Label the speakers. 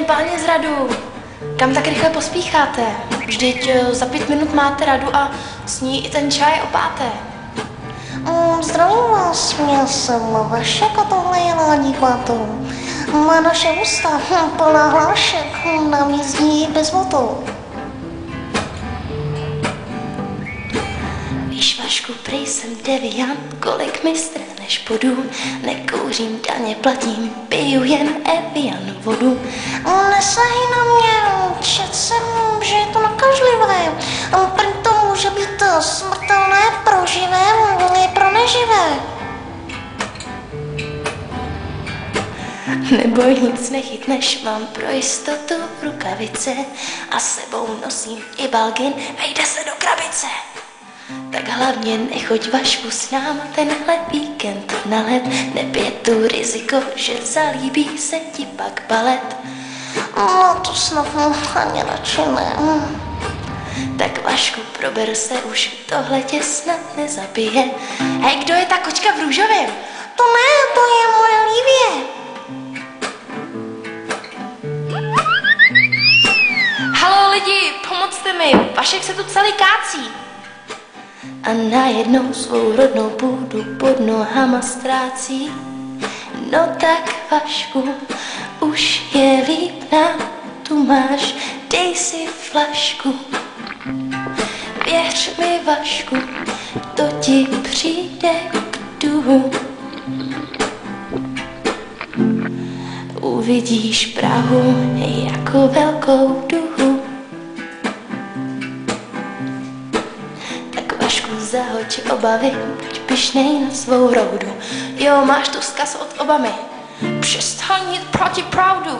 Speaker 1: páni z radu, kam tak rychle pospícháte? Vždyť za 5 minut máte radu a s ní i ten čaj o 5.
Speaker 2: Zdravím vás, já jsem Vašek a tohle je Ládí Kvátou. Má naše ústa plná hlášek, nám jezdí bez motou.
Speaker 1: Víš, Vašku, prej jsem deviant, kolik mistr než půjdu. Nekouřím, daně platím, piju jen Evian vodu.
Speaker 2: Nesahy na mě, čet jsem, že je to nakažlivé. Prý to může být smrtelné pro živé, i pro neživé.
Speaker 1: Neboj, nic nechytneš, mám pro jistotu rukavice a sebou nosím i balgin, vejde se do krabice. Tak hlavně nechoď, Vašku, s náma tenhle víkend na let. Nebě tu riziko, že zalíbí se ti pak balet.
Speaker 2: No to snad ani radši ne.
Speaker 1: Tak Vašku, prober se už, tohle tě snad nezabije. Hej, kdo je ta kočka v růžovém?
Speaker 2: To ne, to je moje Lívie.
Speaker 1: Halo lidi, pomocte mi, Vašek se tu celý kácí. A najednou svou rodnou půdu pod nohama ztrácí. No tak, Vašku, už je líp nám, tu máš, dej si flašku. Věř mi, Vašku, to ti přijde k duhu. Uvidíš Prahu jako velkou duhu. Vašku, zahoď obavy, buď pyšnej na svou roudu. Jo, máš tu vzkaz od Obamy, přestaň jít proti proudu.